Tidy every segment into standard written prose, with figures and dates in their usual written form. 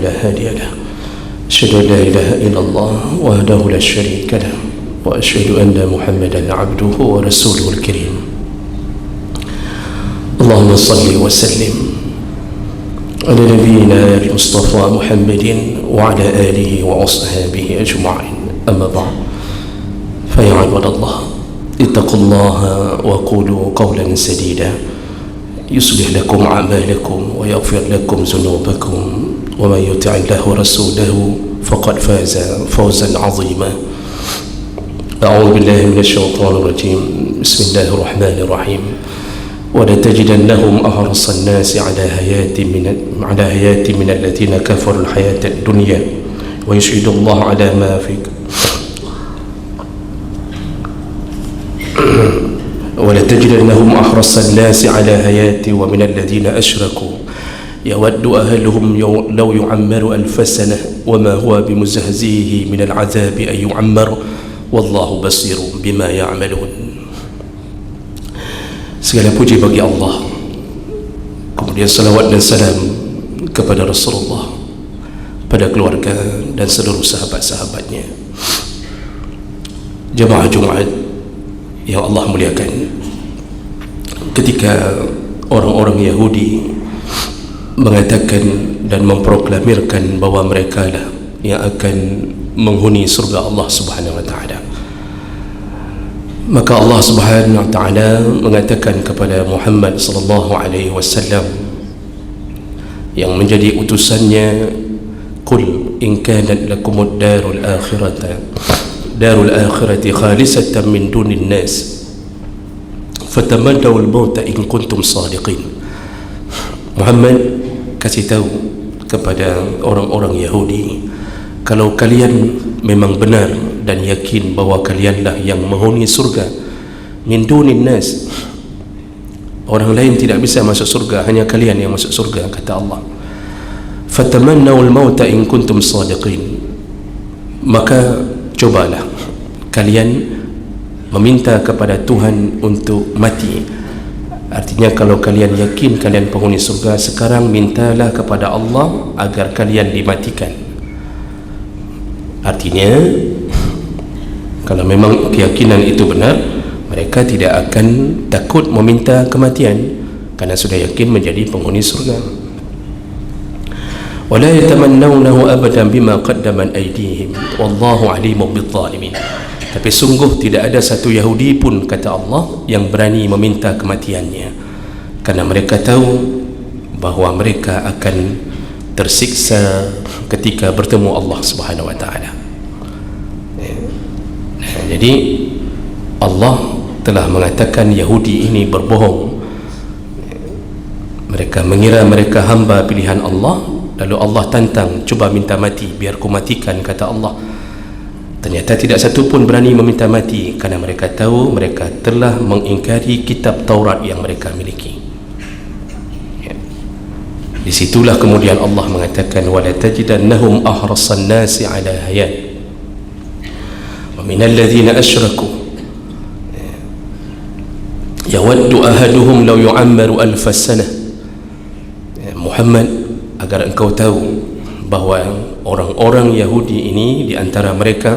فلا هادي له أشهد أن لا إله إلا الله وحده لا شريك له وأشهد أن محمدا عبده ورسوله الكريم اللهم صل وسلم على نبينا المصطفى محمد وعلى آله وأصحابه أجمعين أما بعد فيا عباد الله اتقوا الله وقولوا قولا سديدا يصلح لكم أعمالكم ويغفر لكم ذنوبكم ومن يطع الله ورسوله فقد فاز فوزا عظيما أعوذ بالله من الشيطان الرجيم بسم الله الرحمن الرحيم ولتجدنهم أحرص الناس على حياة من الذين كفروا الحياة الدنيا ويشهد الله على ما في ولتجدنهم أحرص الناس على حياة ومن الذين أشركوا يود أهلهم لو يعمر 1000 سنة وما هو بمزهزه من العذاب أن يعمر والله بصير بما يعملون. Segala puji bagi Allah, kemudian salawat dan salam kepada Rasulullah, pada keluarga dan seluruh sahabat-sahabatnya. Jemaah Jumaat yang Allah muliakan, ketika orang-orang Yahudi mengatakan dan memproklamirkan bahawa mereka lah yang akan menghuni surga Allah Subhanahu wa taala, maka Allah Subhanahu wa taala mengatakan kepada Muhammad sallallahu alaihi wasallam yang menjadi utusannya, qul in kanat lakumud darul akhirati khalisatan min dunin nas fatamannawul mauta in kuntum sadiqin. Muhammad, kasih tahu kepada orang-orang Yahudi, kalau kalian memang benar dan yakin bahawa kalianlah yang menghuni surga, min dunin nas, orang lain tidak bisa masuk surga, hanya kalian yang masuk surga, kata Allah. Fatamannawul mauta in kuntum sadiqin, maka cobalah kalian meminta kepada Tuhan untuk mati. Artinya kalau kalian yakin kalian penghuni surga, sekarang mintalah kepada Allah agar kalian dimatikan. Artinya kalau memang keyakinan itu benar, mereka tidak akan takut meminta kematian karena sudah yakin menjadi penghuni surga. Wala yatamannawnahu abadan bima qaddamat aydihim wallahu alimun bizzalimin. Tapi sungguh tidak ada satu Yahudi pun, kata Allah, yang berani meminta kematiannya, karena mereka tahu bahawa mereka akan tersiksa ketika bertemu Allah Subhanahu wa taala. Jadi Allah telah mengatakan Yahudi ini berbohong. Mereka mengira mereka hamba pilihan Allah, lalu Allah tantang, cuba minta mati biar ku matikan, kata Allah. Ternyata tidak satu pun berani meminta mati, kerana mereka tahu mereka telah mengingkari kitab Taurat yang mereka miliki. Di situlah kemudian Allah mengatakan wala tajidannahum ahrasan nasi ala hayat wa minal ladzina asyraku yawaddu ahaduhum law yu'ammaru 1000 sanah. Muhammad, agar engkau tahu bahawa orang-orang Yahudi ini, di antara mereka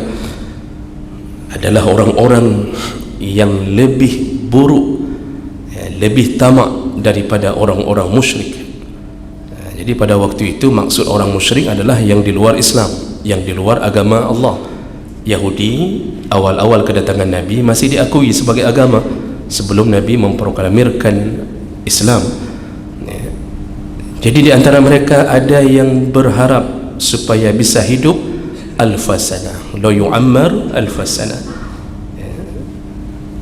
adalah orang-orang yang lebih buruk, lebih tamak daripada orang-orang musyrik. Jadi pada waktu itu maksud orang musyrik adalah yang di luar Islam, yang di luar agama Allah. Yahudi awal-awal kedatangan Nabi masih diakui sebagai agama sebelum Nabi memproklamirkan Islam. Jadi di antara mereka ada yang berharap supaya bisa hidup 1000 sana, la yu'ammar 1000 sana.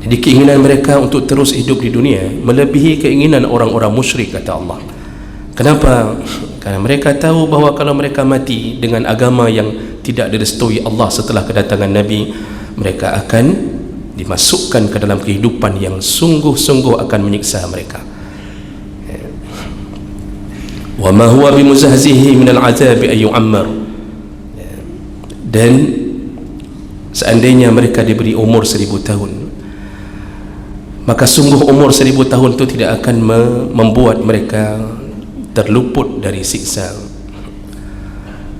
Jadi keinginan mereka untuk terus hidup di dunia melebihi keinginan orang-orang musyrik, kata Allah. Kenapa? Karena mereka tahu bahawa kalau mereka mati dengan agama yang tidak direstui Allah setelah kedatangan Nabi, mereka akan dimasukkan ke dalam kehidupan yang sungguh-sungguh akan menyiksa mereka. Wa ma huwa bimuzahzihi minal azabi ay yu'ammar. Dan seandainya mereka diberi umur 1000 tahun, maka sungguh umur 1000 tahun itu tidak akan membuat mereka terluput dari siksa.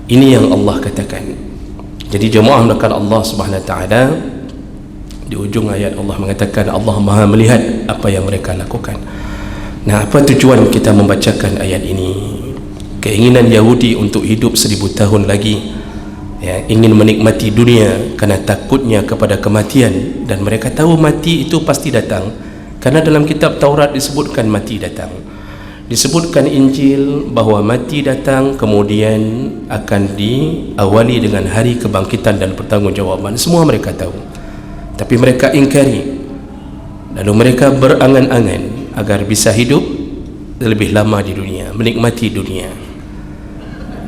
Ini yang Allah katakan. Jadi jemaah melakukan Allah Subhanahu Wa Taala, di ujung ayat Allah mengatakan Allah Maha melihat apa yang mereka lakukan. Nah, apa tujuan kita membacakan ayat ini? Keinginan Yahudi untuk hidup 1000 tahun lagi, ya, ingin menikmati dunia karena takutnya kepada kematian, dan mereka tahu mati itu pasti datang, karena dalam kitab Taurat disebutkan mati datang, disebutkan Injil bahawa mati datang kemudian akan diawali dengan hari kebangkitan dan pertanggungjawaban. Semua mereka tahu, tapi mereka ingkari, lalu mereka berangan-angan agar bisa hidup lebih lama di dunia, menikmati dunia.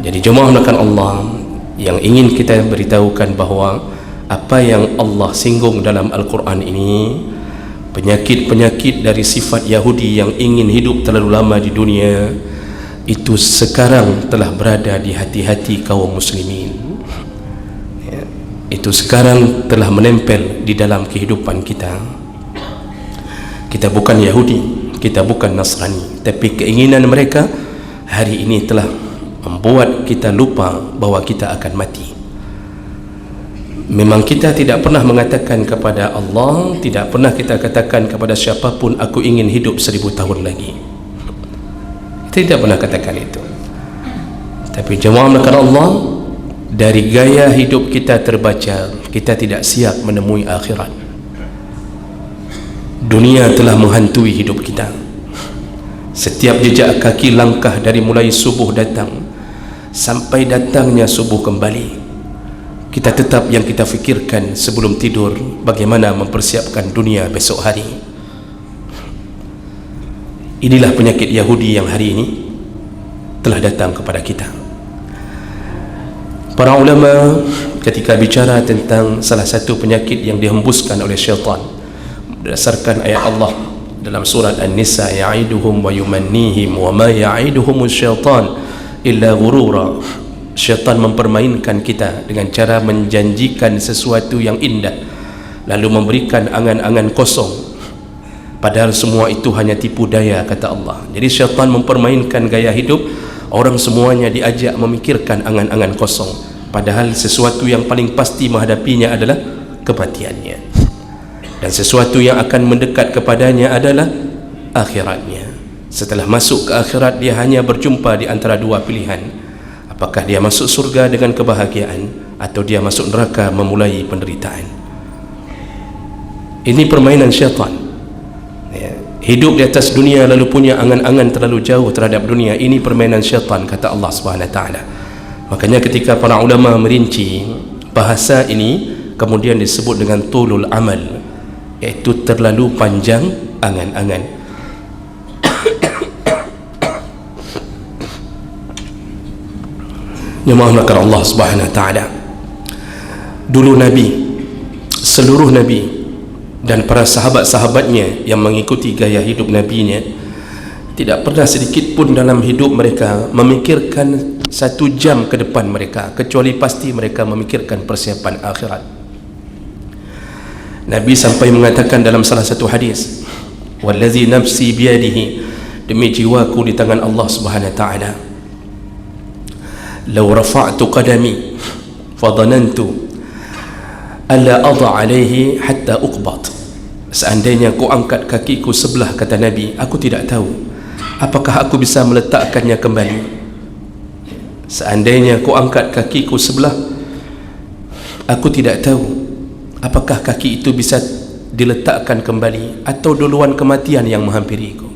Jadi jemaah melakukan Allah, yang ingin kita beritahukan bahawa apa yang Allah singgung dalam Al-Quran ini, penyakit-penyakit dari sifat Yahudi yang ingin hidup terlalu lama di dunia, itu sekarang telah berada di hati-hati kaum muslimin, ya, itu sekarang telah menempel di dalam kehidupan kita. Kita bukan Yahudi, kita bukan Nasrani, tapi keinginan mereka hari ini telah membuat kita lupa bahawa kita akan mati. Memang kita tidak pernah mengatakan kepada Allah, tidak pernah kita katakan kepada siapapun, aku ingin hidup 1000 tahun lagi. Kita tidak pernah katakan itu. Tapi jemaah melakukan Allah, dari gaya hidup kita terbaca, kita tidak siap menemui akhirat. Dunia telah menghantui hidup kita. Setiap jejak kaki langkah dari mulai subuh datang sampai datangnya subuh kembali, kita tetap yang kita fikirkan sebelum tidur bagaimana mempersiapkan dunia besok hari. Inilah penyakit Yahudi yang hari ini telah datang kepada kita. Para ulama ketika bicara tentang salah satu penyakit yang dihembuskan oleh syaitan berdasarkan ayat Allah dalam surat An-Nisa, ya'iduhum wa yumannihim wa ma ya'iduhumus syaitan illa ghurura. Syaitan mempermainkan kita dengan cara menjanjikan sesuatu yang indah lalu memberikan angan-angan kosong, padahal semua itu hanya tipu daya, kata Allah. Jadi syaitan mempermainkan gaya hidup, orang semuanya diajak memikirkan angan-angan kosong, padahal sesuatu yang paling pasti menghadapinya adalah kematiannya, dan sesuatu yang akan mendekat kepadanya adalah akhiratnya. Setelah masuk ke akhirat, dia hanya berjumpa di antara dua pilihan: apakah dia masuk surga dengan kebahagiaan, atau dia masuk neraka memulai penderitaan. Ini permainan syaitan, ya. Hidup di atas dunia lalu punya angan-angan terlalu jauh terhadap dunia, ini permainan syaitan, kata Allah Subhanahu Wa Taala. Makanya ketika para ulama merinci bahasa ini, kemudian disebut dengan tulul amal, iaitu terlalu panjang angan-angan. Nyamakan Allah Subhanahu Wa Taala, dulu Nabi, seluruh Nabi dan para sahabat-sahabatnya yang mengikuti gaya hidup Nabi-nya, tidak pernah sedikit pun dalam hidup mereka memikirkan 1 jam ke depan mereka, kecuali pasti mereka memikirkan persiapan akhirat. Nabi sampai mengatakan dalam salah satu hadis, wallazi nafsi biyadihi, demi jiwaku di tangan Allah Subhanahu Wa Taala, law rafa'tu qadami fadhanantu alla adha alaihi hatta uqbat. Seandainya ku angkat kakiku sebelah, kata Nabi, aku tidak tahu apakah aku bisa meletakkannya kembali. Seandainya ku angkat kakiku sebelah, aku tidak tahu apakah kaki itu bisa diletakkan kembali atau duluan kematian yang menghampiriku.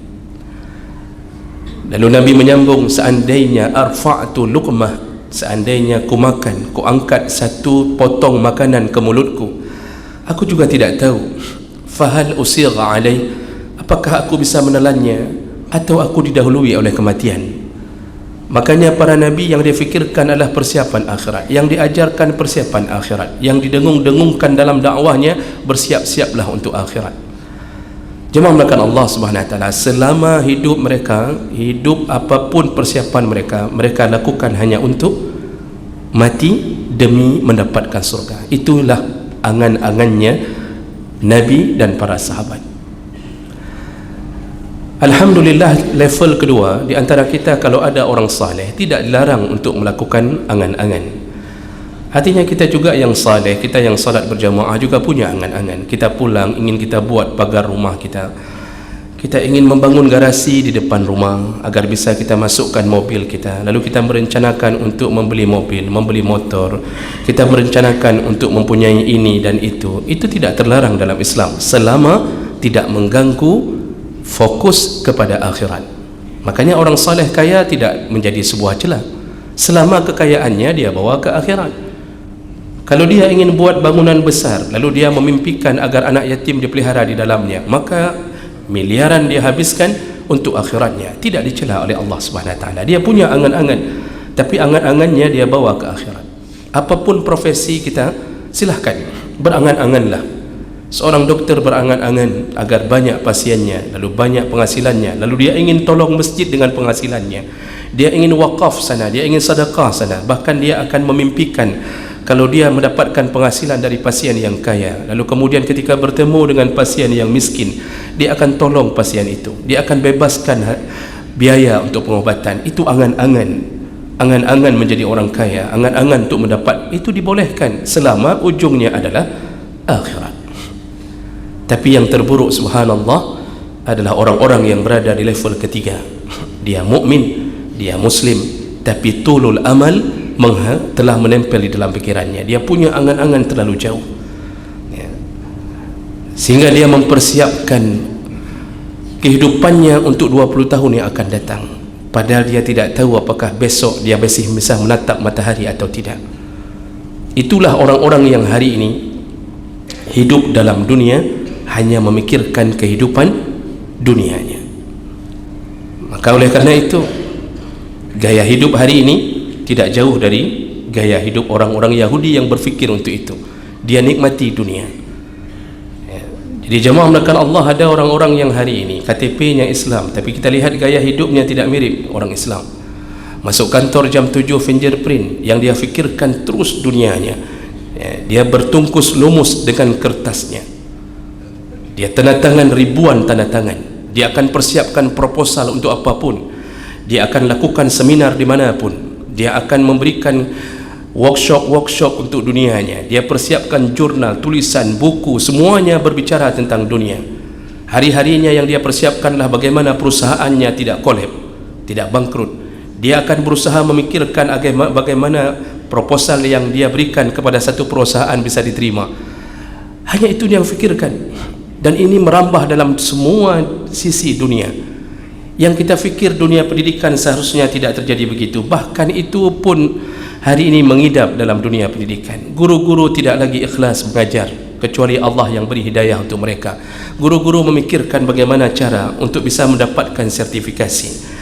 Lalu Nabi menyambung, seandainya arfa'tu luqmah, seandainya ku makan, ku angkat 1 potong makanan ke mulutku, aku juga tidak tahu. Fahal usirha alai, apakah aku bisa menelannya atau aku didahului oleh kematian. Makanya para nabi yang difikirkan adalah persiapan akhirat, yang diajarkan persiapan akhirat, yang didengung-dengungkan dalam dakwahnya, bersiap-siaplah untuk akhirat. Jemaah melakukan Allah Subhanahu Wa Taala, selama hidup mereka, hidup apapun persiapan mereka, mereka lakukan hanya untuk mati demi mendapatkan surga. Itulah angan-angannya Nabi dan para sahabat. Alhamdulillah, level kedua di antara kita, kalau ada orang saleh tidak dilarang untuk melakukan angan-angan. Artinya kita juga yang saleh, kita yang salat berjamaah juga punya angan-angan. Kita pulang ingin kita buat pagar rumah kita, kita ingin membangun garasi di depan rumah agar bisa kita masukkan mobil kita. Lalu kita merencanakan untuk membeli mobil, membeli motor, kita merencanakan untuk mempunyai ini dan itu. Itu tidak terlarang dalam Islam selama tidak mengganggu fokus kepada akhirat. Makanya orang saleh kaya tidak menjadi sebuah celah selama kekayaannya dia bawa ke akhirat. Kalau dia ingin buat bangunan besar lalu dia memimpikan agar anak yatim dipelihara di dalamnya, maka miliaran dia habiskan untuk akhiratnya, tidak dicela oleh Allah Subhanahu Wa Taala. Dia punya angan-angan, tapi angan-angannya dia bawa ke akhirat. Apapun profesi kita, silahkan berangan-anganlah. Seorang dokter berangan-angan agar banyak pasiennya, lalu banyak penghasilannya, lalu dia ingin tolong masjid dengan penghasilannya, dia ingin wakaf sana, dia ingin sedekah sana, bahkan dia akan memimpikan kalau dia mendapatkan penghasilan dari pasien yang kaya, lalu kemudian ketika bertemu dengan pasien yang miskin, dia akan tolong pasien itu, dia akan bebaskan biaya untuk pengobatan. Itu angan-angan. Angan-angan menjadi orang kaya, angan-angan untuk mendapat, itu dibolehkan selama ujungnya adalah akhirat. Tapi yang terburuk subhanallah adalah orang-orang yang berada di level ketiga. Dia mukmin, dia muslim, tapi tulul amal telah menempel di dalam pikirannya. Dia punya angan-angan terlalu jauh, ya, sehingga dia mempersiapkan kehidupannya untuk 20 tahun yang akan datang, padahal dia tidak tahu apakah besok dia masih bisa menatap matahari atau tidak. Itulah orang-orang yang hari ini hidup dalam dunia hanya memikirkan kehidupan dunianya. Maka oleh karena itu, gaya hidup hari ini tidak jauh dari gaya hidup orang-orang Yahudi yang berfikir untuk itu. Dia nikmati dunia, ya. Jadi jemaah melakukan Allah, ada orang-orang yang hari ini KTP-nya Islam, tapi kita lihat gaya hidupnya tidak mirip orang Islam. Masuk kantor jam 7 fingerprint, yang dia fikirkan terus dunianya, ya. Dia bertungkus lumus dengan kertasnya, dia tanda tangan ribuan tanda tangan, dia akan persiapkan proposal untuk apapun, dia akan lakukan seminar dimanapun, dia akan memberikan workshop untuk dunianya, dia persiapkan jurnal, tulisan, buku, semuanya berbicara tentang dunia. Hari-harinya yang dia persiapkanlah bagaimana perusahaannya tidak kolab, tidak bangkrut. Dia akan berusaha memikirkan bagaimana proposal yang dia berikan kepada satu perusahaan bisa diterima. Hanya itu yang fikirkan, dan ini merambah dalam semua sisi dunia. Yang kita fikir dunia pendidikan seharusnya tidak terjadi begitu. Bahkan itu pun hari ini mengidap dalam dunia pendidikan. Guru-guru tidak lagi ikhlas mengajar kecuali Allah yang beri hidayah untuk mereka. Guru-guru memikirkan bagaimana cara untuk bisa mendapatkan sertifikasi.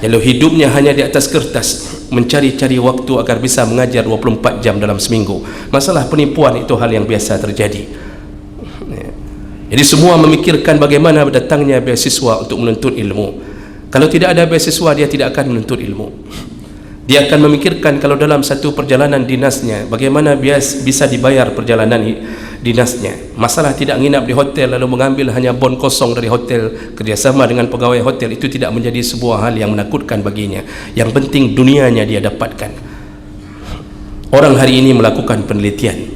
Lalu hidupnya hanya di atas kertas, mencari-cari waktu agar bisa mengajar 24 jam dalam seminggu. Masalah penipuan itu hal yang biasa terjadi. Jadi semua memikirkan bagaimana datangnya beasiswa untuk menuntut ilmu. Kalau tidak ada beasiswa, dia tidak akan menuntut ilmu. Dia akan memikirkan kalau dalam satu perjalanan dinasnya, bagaimana bisa dibayar perjalanan dinasnya. Masalah tidak nginap di hotel lalu mengambil hanya bon kosong dari hotel, kerjasama dengan pegawai hotel, itu tidak menjadi sebuah hal yang menakutkan baginya. Yang penting dunianya dia dapatkan. Orang hari ini melakukan penelitian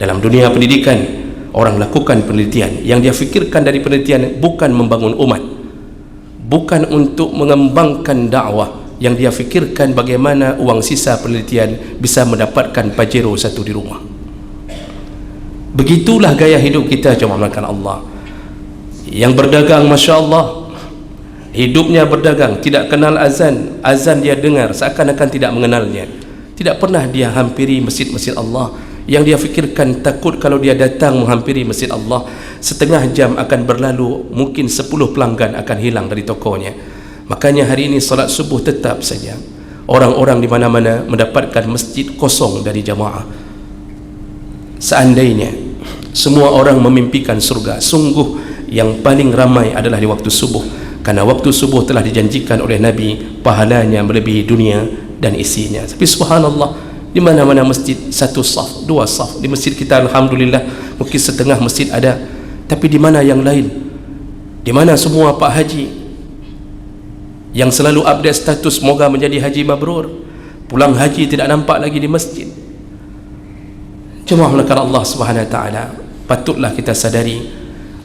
dalam dunia pendidikan. Orang lakukan penelitian, yang dia fikirkan dari penelitian bukan membangun umat, bukan untuk mengembangkan dakwah. Yang dia fikirkan bagaimana uang sisa penelitian bisa mendapatkan pajero satu di rumah. Begitulah gaya hidup kita jemaah melakukan Allah. Yang berdagang, Masya Allah, hidupnya berdagang, tidak kenal azan. Azan dia dengar seakan-akan tidak mengenalnya. Tidak pernah dia hampiri masjid-masjid Allah. Yang dia fikirkan takut kalau dia datang menghampiri masjid Allah, setengah jam akan berlalu, mungkin 10 pelanggan akan hilang dari tokonya. Makanya hari ini salat subuh tetap saja orang-orang di mana-mana mendapatkan masjid kosong dari jamaah. Seandainya semua orang memimpikan surga, sungguh yang paling ramai adalah di waktu subuh, karena waktu subuh telah dijanjikan oleh Nabi pahalanya melebihi dunia dan isinya. Tapi subhanallah, di mana-mana masjid satu saf, dua saf. Di masjid kita alhamdulillah mungkin setengah masjid ada, tapi di mana yang lain Di mana semua pak haji yang selalu update status semoga menjadi haji mabrur, pulang haji tidak nampak lagi di masjid. Jemaah melakukan Allah Subhanahu wa taala, patutlah kita sadari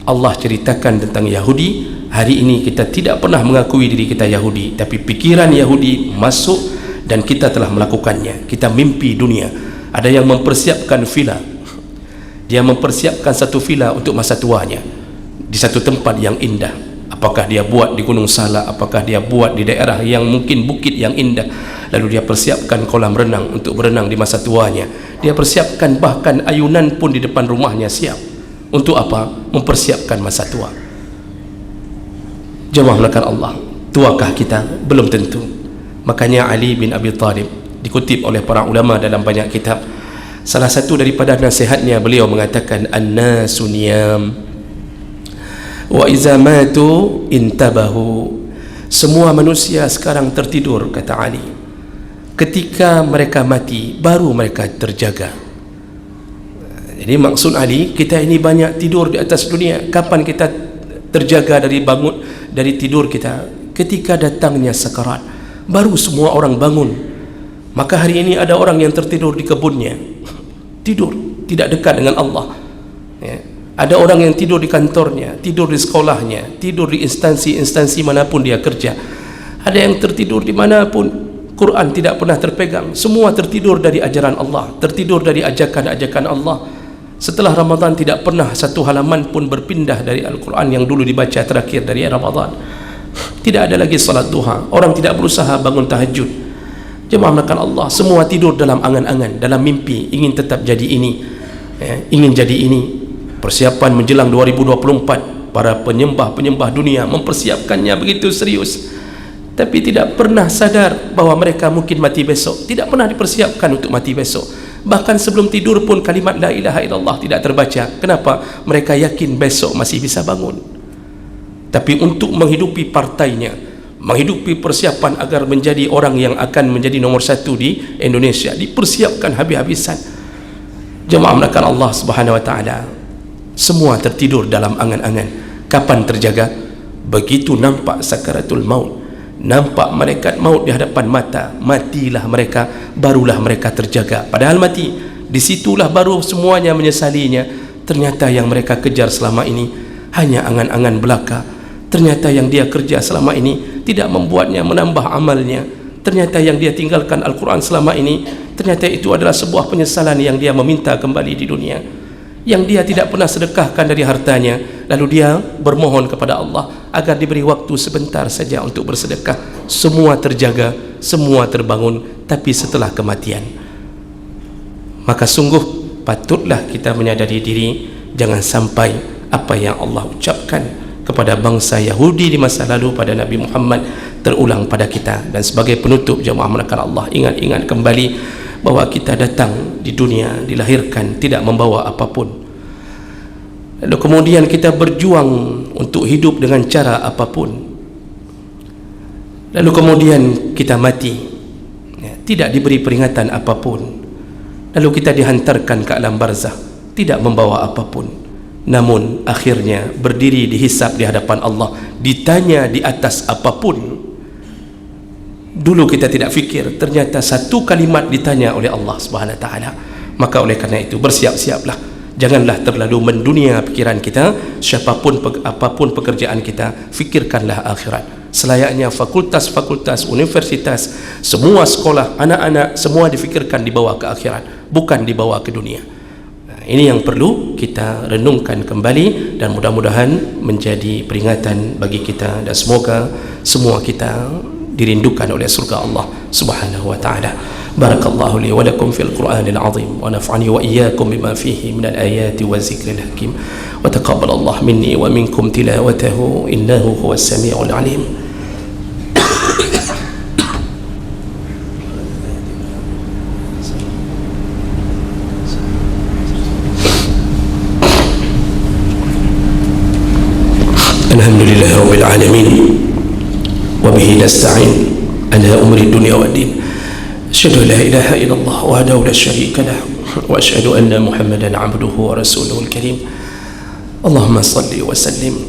Allah ceritakan tentang Yahudi. Hari ini kita tidak pernah mengakui diri kita Yahudi, tapi pikiran Yahudi masuk dan kita telah melakukannya. Kita mimpi dunia. Ada yang mempersiapkan villa, dia mempersiapkan satu villa untuk masa tuanya di satu tempat yang indah. Apakah dia buat di Gunung Salak, apakah dia buat di daerah yang mungkin bukit yang indah, lalu dia persiapkan kolam renang untuk berenang di masa tuanya. Dia persiapkan bahkan ayunan pun di depan rumahnya siap. Untuk apa? Mempersiapkan masa tua. Jemaah melakukan Allah, tuakah kita? Belum tentu. Makanya Ali bin Abi Thalib dikutip oleh para ulama dalam banyak kitab, salah satu daripada nasihatnya beliau mengatakan, an-nasu niyam wa iza matu intabahu. Semua manusia sekarang tertidur, kata Ali. Ketika mereka mati baru mereka terjaga. Jadi maksud Ali, kita ini banyak tidur di atas dunia. Kapan kita terjaga dari bangun dari tidur kita? Ketika datangnya sakarat, baru semua orang bangun. Maka hari ini ada orang yang tertidur di kebunnya, tidur tidak dekat dengan Allah, ya. Ada orang yang tidur di kantornya, tidur di sekolahnya, tidur di instansi-instansi manapun dia kerja. Ada yang tertidur di manapun, Quran tidak pernah terpegang. Semua tertidur dari ajaran Allah, tertidur dari ajakan-ajakan Allah. Setelah Ramadan tidak pernah satu halaman pun berpindah dari Al-Quran yang dulu dibaca terakhir dari Ramadan. Tidak ada lagi salat duha, orang tidak berusaha bangun tahajud. Jemaah melakukan Allah, semua tidur dalam angan-angan, dalam mimpi, ingin tetap jadi ini, ya, ingin jadi ini. Persiapan menjelang 2024, para penyembah-penyembah dunia mempersiapkannya begitu serius, tapi tidak pernah sadar bahwa mereka mungkin mati besok. Tidak pernah dipersiapkan untuk mati besok. Bahkan sebelum tidur pun kalimat la ilaha illallah tidak terbaca. Kenapa? Mereka yakin besok masih bisa bangun. Tapi untuk menghidupi partainya, menghidupi persiapan agar menjadi orang yang akan menjadi nomor satu di Indonesia, dipersiapkan habis-habisan. Jemaah melakukan Allah Subhanahu wa taala, semua tertidur dalam angan-angan. Kapan terjaga? Begitu nampak sakaratul maut, nampak malaikat maut di hadapan mata, matilah mereka, barulah mereka terjaga. Padahal mati, disitulah baru semuanya menyesalinya. Ternyata yang mereka kejar selama ini hanya angan-angan belaka. Ternyata yang dia kerja selama ini tidak membuatnya menambah amalnya. Ternyata yang dia tinggalkan Al-Quran selama ini, ternyata itu adalah sebuah penyesalan yang dia meminta kembali di dunia, yang dia tidak pernah sedekahkan dari hartanya. Lalu dia bermohon kepada Allah agar diberi waktu sebentar saja untuk bersedekah. Semua terjaga, semua terbangun, tapi setelah kematian. Maka sungguh patutlah kita menyadari diri, jangan sampai apa yang Allah ucapkan kepada bangsa Yahudi di masa lalu pada Nabi Muhammad terulang pada kita. Dan sebagai penutup, jemaah melakukan Allah, ingat-ingat kembali bahwa kita datang di dunia, dilahirkan tidak membawa apapun. Lalu kemudian kita berjuang untuk hidup dengan cara apapun. Lalu kemudian kita mati, ya, tidak diberi peringatan apapun. Lalu kita dihantarkan ke alam barzakh, tidak membawa apapun. Namun akhirnya berdiri dihisab di hadapan Allah, ditanya di atas apapun. Dulu kita tidak fikir, ternyata satu kalimat ditanya oleh Allah Subhanahu wa taala. Maka oleh karena itu bersiap-siaplah, janganlah terlalu mendunia pikiran kita. Siapapun apapun pekerjaan kita, fikirkanlah akhirat. Selayaknya fakultas-fakultas, universitas, semua sekolah, anak-anak, semua difikirkan dibawa ke akhirat, bukan dibawa ke dunia. Ini yang perlu kita renungkan kembali, dan mudah-mudahan menjadi peringatan bagi kita, dan semoga semua kita dirindukan oleh surga Allah Subhanahu wa taala. Barakallahu li wa lakum fil Qur'anil azim, wa naf'ani wa iyyakum bima fihi minal ayati wa zikril hakim, wa taqabbalallahu minni wa minkum tilawatahu innahu huwas samiul alim. Alhamdulillah rabbil alamin, wa bihi nasta'in ala umri dunya wad din. Asyhadu an la ilaha illallah wahdahu la syarika lah, wa asyhadu anna Muhammadan abduhu wa rasuluhul karim. Allahumma salli wa sallim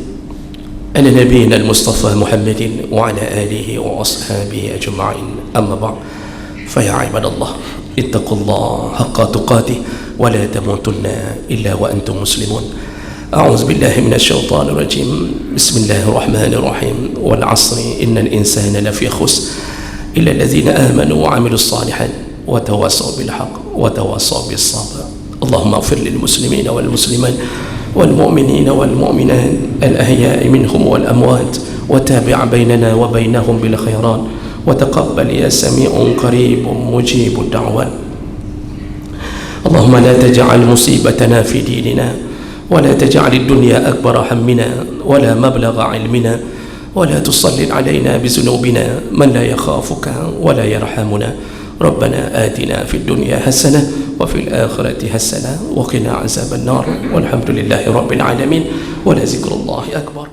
على نبينا المصطفى محمد وعلى آله وأصحابه أجمعين. أما بعد، فيا عباد الله اتقوا الله حق تقاته ولا تموتن إلا وأنتم مسلمون. أعوذ بالله من الشيطان الرجيم. بسم الله الرحمن الرحيم. والعصر إن الإنسان لفي خسر إلا الذين آمنوا وعملوا الصالحات وتواصوا بالحق وتواصوا بالصبر. اللهم اغفر للمسلمين والمسلمات والمؤمنين والمؤمنات الأحياء منهم والأموات، وتابع بيننا وبينهم بالخيرات، وتقبل يا سميع قريب مجيب الدعوات. اللهم لا تجعل مصيبتنا في ديننا، ولا تجعل الدنيا أكبر همنا ولا مبلغ علمنا، ولا تسلط علينا بذنوبنا من لا يخافك ولا يرحمنا. ربنا آتنا في الدنيا حسنة وفي الآخرة حسنة وقنا عذاب النار، والحمد لله رب العالمين، ولذكر الله أكبر.